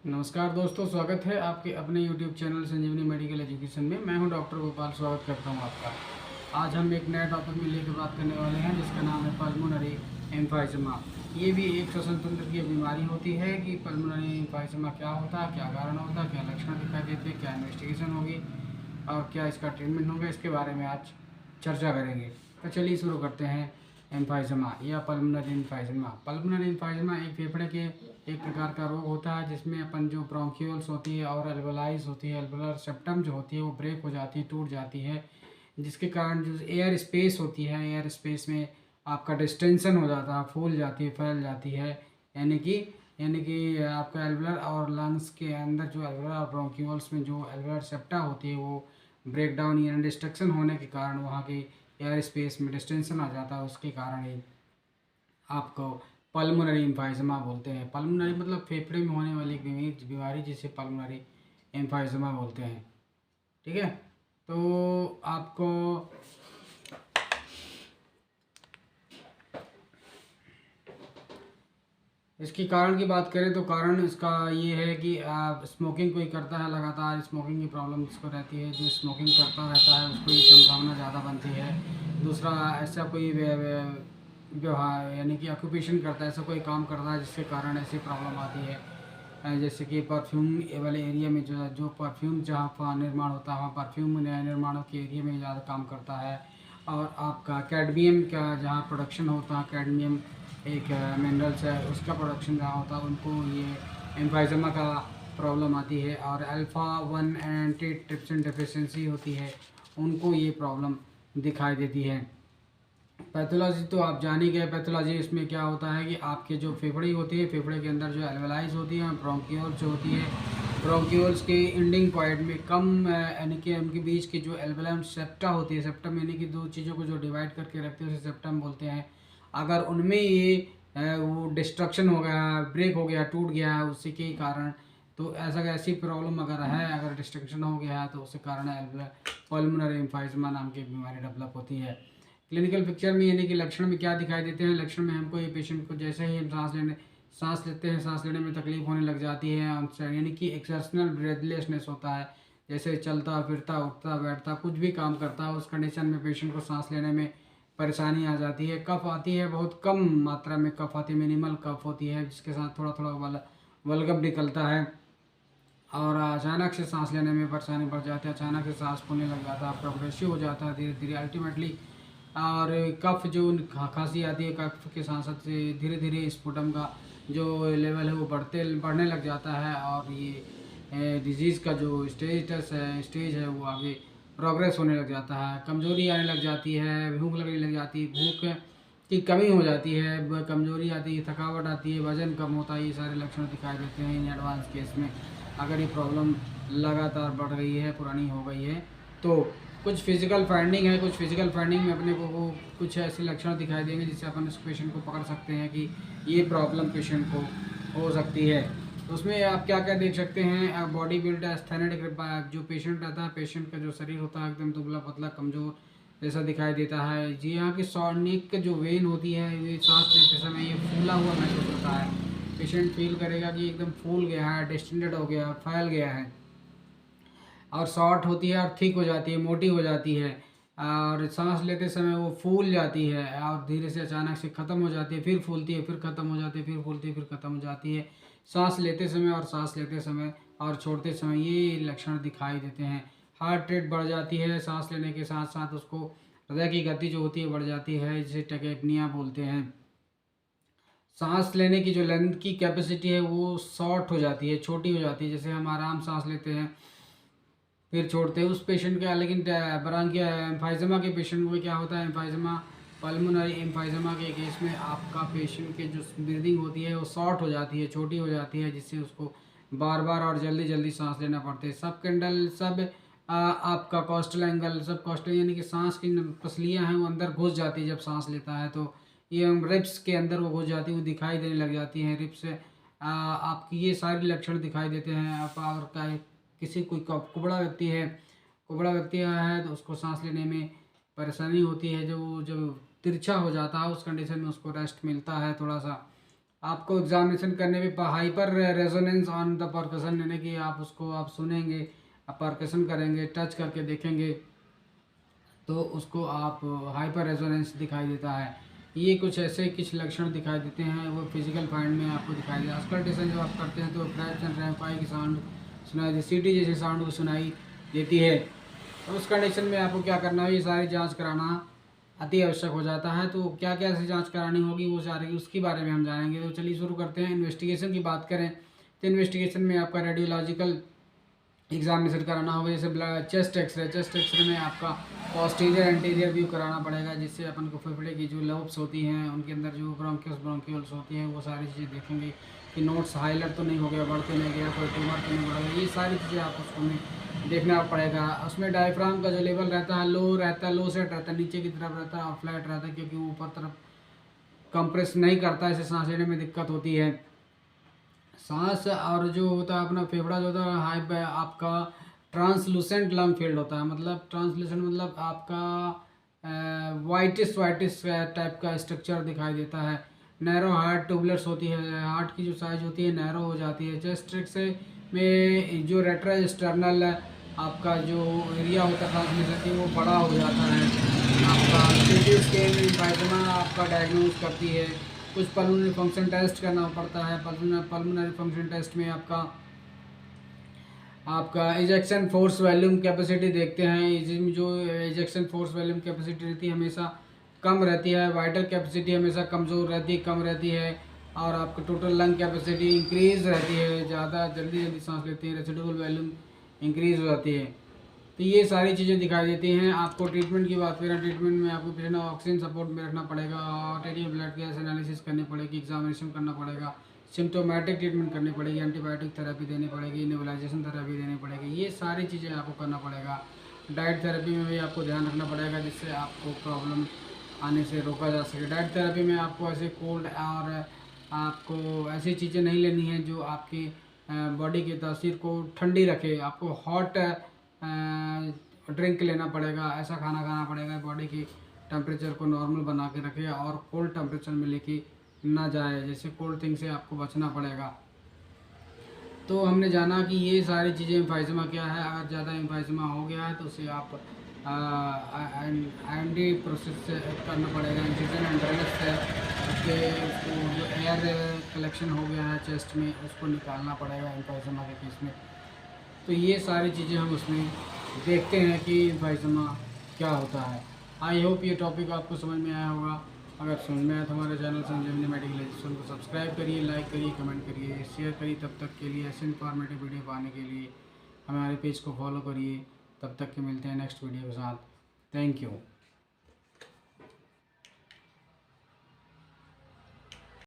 नमस्कार दोस्तों, स्वागत है आपके अपने YouTube चैनल संजीवनी मेडिकल एजुकेशन में। मैं हूं डॉक्टर गोपाल, स्वागत करता हूं आपका। आज हम एक नए टॉपिक में लेकर बात करने वाले हैं जिसका नाम है पल्मोनरी एम्फाइसमा। ये भी एक श्वसन तंत्र की बीमारी होती है कि पल्मोनरी एम्फाइसमा क्या होता है, क्या कारण होता है, क्या लक्षण दिखाई देते हैं, क्या इन्वेस्टिगेशन होगी और क्या इसका ट्रीटमेंट होगा, इसके बारे में आज चर्चा करेंगे। तो चलिए शुरू करते हैं। एम्फाइसमा या पल्मोनरी एम्फाइसमा। पल्मोनरी एम्फाइसमा एक फेफड़े के एक प्रकार का रोग होता है जिसमें अपन जो ब्रोंक्यूल्स होती है और एल्वेलाइज होती है, एल्वेलर सेप्टम जो होती है वो ब्रेक हो जाती है, टूट जाती है, जिसके कारण जो एयर स्पेस होती है, एयर स्पेस में आपका डिस्टेंशन हो जाता है, फूल जाती है, फैल जाती है। यानी कि आपका एल्वेलर और लंग्स के अंदर जो एल्वेलर और ब्रोंक्यूल्स में जो एल्वेलर सेप्टा होती है वो ब्रेक डाउन या डिस्ट्रक्शन होने के कारण वहाँ की एयर स्पेस में डिस्टेंशन आ जाता है। उसके कारण ही आपको पल्मोनरी एम्फाइसमा बोलते हैं। पल्मोनरी मतलब फेफड़े में होने वाली एक बीमारी जिसे पल्मोनरी एम्फाइसमा बोलते हैं। ठीक है, तो आपको इसकी कारण की बात करें तो कारण इसका ये है कि स्मोकिंग कोई करता है, लगातार स्मोकिंग की प्रॉब्लम जिसको रहती है, जो स्मोकिंग करता रहता है उसको ये संभावना ज़्यादा बनती है। दूसरा, ऐसा कोई व्यवहार यानी कि ऑक्यूपेशन करता है, ऐसा कोई काम करता है जिसके कारण ऐसी प्रॉब्लम आती है। जैसे कि परफ्यूम वाले एरिया में जो जो परफ्यूम जहाँ पर निर्माण होता है वहाँ परफ्यूम निर्माणों के एरिया में ज़्यादा काम करता है। और आपका कैडमियम का जहाँ प्रोडक्शन होता है, कैडमियम एक मिनरल्स है, उसका प्रोडक्शन जहाँ होता है उनको ये एम्फाइजमा का प्रॉब्लम आती है। और अल्फ़ा 1 एंटी ट्रिप्सिन डिफिशिएंसी होती है, उनको ये प्रॉब्लम दिखाई देती है। पैथोलॉजी तो आप जान ही गए। पैथोलॉजी इसमें क्या होता है कि आपके जो फेफड़ी होती है, फेफड़े के अंदर जो एल्वेलाइज होती है, ब्रोंक्यूल्स जो होती है, ब्रोंक्यूल्स के एंडिंग पॉइंट में कम यानी कि उनके बीच की जो एल्वेलम सेप्टा होती है, सेप्टम यानी कि दो चीज़ों को जो डिवाइड करके रखते हैं उसे सेप्टम बोलते हैं। अगर उनमें ये वो डिस्ट्रक्शन हो गया, ब्रेक हो गया, टूट गया है उसी के कारण, तो ऐसी प्रॉब्लम अगर है, अगर डिस्ट्रक्शन हो गया है तो उसके कारण पल्मोनरी एम्फाइसमा नाम की बीमारी डेवलप होती है। क्लिनिकल पिक्चर में यानी कि लक्षण में क्या दिखाई देते हैं? लक्षण में हमको ये पेशेंट को जैसे ही हम सांस लेते हैं, सांस लेने में तकलीफ होने लग जाती है, यानी कि एक्सर्शनल ब्रेथलेसनेस होता है। जैसे चलता फिरता, उठता बैठता, कुछ भी काम करता है, उस कंडीशन में पेशेंट को सांस लेने में परेशानी आ जाती है। कफ आती है, बहुत कम मात्रा में कफ आती है, मिनिमल कफ होती है, जिसके साथ थोड़ा थोड़ा वल्गम निकलता है। और अचानक से सांस लेने में परेशानी बढ़ जाती है, अचानक से सांस फूलने लग जाता है, प्रोग्रेसिव हो जाता है धीरे धीरे अल्टीमेटली। और कफ जो खांसी आती है, कफ के साथ साथ से धीरे धीरे स्पुटम का जो लेवल है वो बढ़ने लग जाता है। और ये डिजीज़ का जो स्टेज है वो आगे प्रोग्रेस होने लग जाता है। कमजोरी आने लग जाती है, भूख लगने लग जाती है, भूख की कमी हो जाती है, कमजोरी आती है, थकावट आती है, वजन कम होता है। ये सारे लक्षण दिखाई देते हैं इन एडवांस केस में। अगर ये प्रॉब्लम लगातार बढ़ रही है, पुरानी हो गई है, तो कुछ फिजिकल फाइंडिंग है। कुछ फिजिकल फाइंडिंग में अपने को वो कुछ ऐसे लक्षण दिखाई देंगे जिससे अपन उस पेशेंट को पकड़ सकते हैं कि ये प्रॉब्लम पेशेंट को हो सकती है। तो उसमें आप क्या क्या देख सकते हैं? बॉडी बिल्ड एस्थेनेटिक, जो पेशेंट रहता है, पेशेंट का जो शरीर होता है एकदम दुबला पतला कमज़ोर जैसा दिखाई देता है। जी हाँ, कि नेक जो वेन होती है, ये सांस लेते समय ये फूला हुआ महसूस होता है। पेशेंट फील करेगा कि एकदम फूल गया है, डिस्टेंडेड हो गया, फैल गया है। और शॉर्ट होती है और थिक हो जाती है, मोटी हो जाती है। और सांस लेते समय वो फूल जाती है और धीरे से अचानक से ख़त्म हो जाती है, फिर फूलती है, फिर ख़त्म हो जाती है, फिर फूलती है, फिर ख़त्म हो जाती है। सांस लेते समय और सांस लेते समय और छोड़ते समय ये लक्षण दिखाई देते हैं। हार्ट रेट बढ़ जाती है, सांस लेने के साथ साथ उसको हृदय की गति जो होती है बढ़ जाती है, जिसे टेकेपनिया बोलते हैं। सांस लेने की जो लेंथ की कैपेसिटी है वो शॉर्ट हो जाती है, छोटी हो जाती है। जैसे हम आराम सांस लेते हैं फिर छोड़ते हैं उस पेशेंट का। लेकिन ब्रांकिया एम्फाइजमा के पेशेंट में क्या होता है? एम्फाइजमा, पल्मोनरी एम्फाइजमा के केस में आपका पेशेंट के जो ब्रीदिंग होती है वो शॉर्ट हो जाती है, छोटी हो जाती है, जिससे उसको बार बार और जल्दी जल्दी सांस लेना पड़ता है। सब कैंडल सब आपका कॉस्टल एंगल, सब कॉस्टल यानी कि सांस की पसलियाँ हैं वो अंदर घुस जाती है जब सांस लेता है, तो ये रिप्स के अंदर वो घुस जाती है, वो दिखाई देने लग जाती हैं रिप्स। आपकी ये सारे लक्षण दिखाई देते हैं। आप अगर किसी कोई कुबड़ा व्यक्ति है, कुबड़ा व्यक्ति है तो उसको सांस लेने में परेशानी होती है, जो जब तिरछा हो जाता है उस कंडीशन में उसको रेस्ट मिलता है थोड़ा सा। आपको एग्जामिनेशन करने में hyper resonance on the percussion, यानी कि आप सुनेंगे, आप परकशन करेंगे, टच करके देखेंगे तो उसको आप हाइपर रेजोनेंस दिखाई देता है। ये कुछ ऐसे कुछ लक्षण दिखाई देते हैं, वो फिजिकल फाइंड में आपको दिखाई देता है। ऑस्कल्टेशन जब आप करते हैं तो फ्रैक्स एंड रैम्पाई की साउंड सुनाई देती, सीटी जैसी साउंड को सुनाई देती है। तो उस कंडीशन में आपको क्या करना है, ये सारी जांच कराना अति आवश्यक हो जाता है। तो क्या क्या ऐसी जांच करानी होगी वो सारी उसके बारे में हम जानेंगे। तो चलिए शुरू करते हैं। इन्वेस्टिगेशन की बात करें तो इन्वेस्टिगेशन में आपका रेडियोलॉजिकल एग्जामिनेशन कराना होगा, जैसे ब्लड चेस्ट एक्सरे में आपका पोस्टीरियर एंटीरियर व्यू कराना पड़ेगा, जिससे अपन को फेफड़े की जो लobes होती हैं उनके अंदर जो ब्रोंक्यूल्स होती हैं वो सारी चीज़ें देखेंगे कि नोट्स हाईलाइट तो नहीं हो गया, बढ़ तो नहीं गया, कोई ट्यूमर तो नहीं बढ़ गया, ये सारी चीज़ें आप उसको में देखना पड़ेगा। उसमें डायफ्राम का जो लेवल रहता है लो सेट रहता है, नीचे की तरफ रहता है और फ्लैट रहता है, क्योंकि वो ऊपर तरफ कंप्रेस नहीं करता है, इससे सांस लेने में दिक्कत होती है। सांस और जो होता है अपना फेफड़ा जो होता है हाई आपका ट्रांसलूसेंट लंग फील्ड होता है, मतलब ट्रांसलूसेंट मतलब आपका वाइटिस टाइप का स्ट्रक्चर दिखाई देता है। नैरो हार्ट ट्यूबलेट्स होती है, हार्ट की जो साइज होती है नैरो हो जाती है। चेस्ट से में जो रेट्रोस्टर्नल आपका जो एरिया होता है ट्रांसलूसेंट वो बड़ा हो जाता है। आपका सीटी स्कैन पायजामा आपका डायग्नोज करती है। कुछ पल्मोनरी फंक्शन टेस्ट करना पड़ता है। पल्मोनरी फंक्शन टेस्ट में आपका इजेक्शन फोर्स वॉल्यूम कैपेसिटी देखते हैं। इसमें जो इजेक्शन फोर्स वॉल्यूम कैपेसिटी रहती है हमेशा कम रहती है, वाइटल कैपेसिटी हमेशा कमज़ोर रहती है, कम रहती है, और आपका टोटल लंग कैपेसिटी इंक्रीज रहती है, ज़्यादा जल्दी सांस लेती है, रेसिडुअल वॉल्यूम इंक्रीज हो जाती है। तो ये सारी चीज़ें दिखाई देती हैं। आपको ट्रीटमेंट की बात करें, ट्रीटमेंट में आपको पेशेंट ऑक्सीजन सपोर्ट में रखना पड़ेगा, और रेडियो ब्लड गैस एनालिसिस करनी पड़ेगी, एग्जामिनेशन करना पड़ेगा, सिम्टोमेटिक ट्रीटमेंट करनी पड़ेगी, एंटीबायोटिक थेरेपी देनी पड़ेगी, नेबुलाइजेशन थेरेपी देनी पड़ेगी, ये सारी चीज़ें आपको करना पड़ेगा। डाइट थेरेपी में भी आपको ध्यान रखना पड़ेगा, जिससे आपको प्रॉब्लम आने से रोका जा सके। डाइट थेरेपी में आपको ऐसे कोल्ड और आपको ऐसी चीज़ें नहीं लेनी है जो आपकी बॉडी की तासीर को ठंडी रखे। आपको हॉट ड्रिंक लेना पड़ेगा, ऐसा खाना खाना पड़ेगा बॉडी की टेम्परेचर को नॉर्मल बना के रखे और कोल्ड टेम्परेचर में लेके ना जाए, जैसे कोल्ड थिंग से आपको बचना पड़ेगा। तो हमने जाना कि ये सारी चीज़ें एम्फाइजमा क्या है। अगर ज़्यादा एम्फाइजमा हो गया है तो उसे आप एंटी प्रोसेस से करना पड़ेगा, इंसिजन एंड ड्रेनेज से उसके उसको जो एयर कलेक्शन हो गया है चेस्ट में उसको निकालना पड़ेगा एम्फाइजमा के केस में। तो ये सारी चीज़ें हम उसमें देखते हैं कि एम्फाइजमा क्या होता है। आई होप ये टॉपिक आपको समझ में आया होगा। अगर समझ में आया तो हमारे चैनल संजीवनी मेडिकल एजुकेशन को सब्सक्राइब करिए, लाइक करिए, कमेंट करिए, शेयर करिए। तब तक के लिए ऐसे इन्फॉर्मेटिव वीडियो पाने के लिए हमारे पेज को फॉलो करिए। तब तक के मिलते हैं नेक्स्ट वीडियो के साथ। Thank you.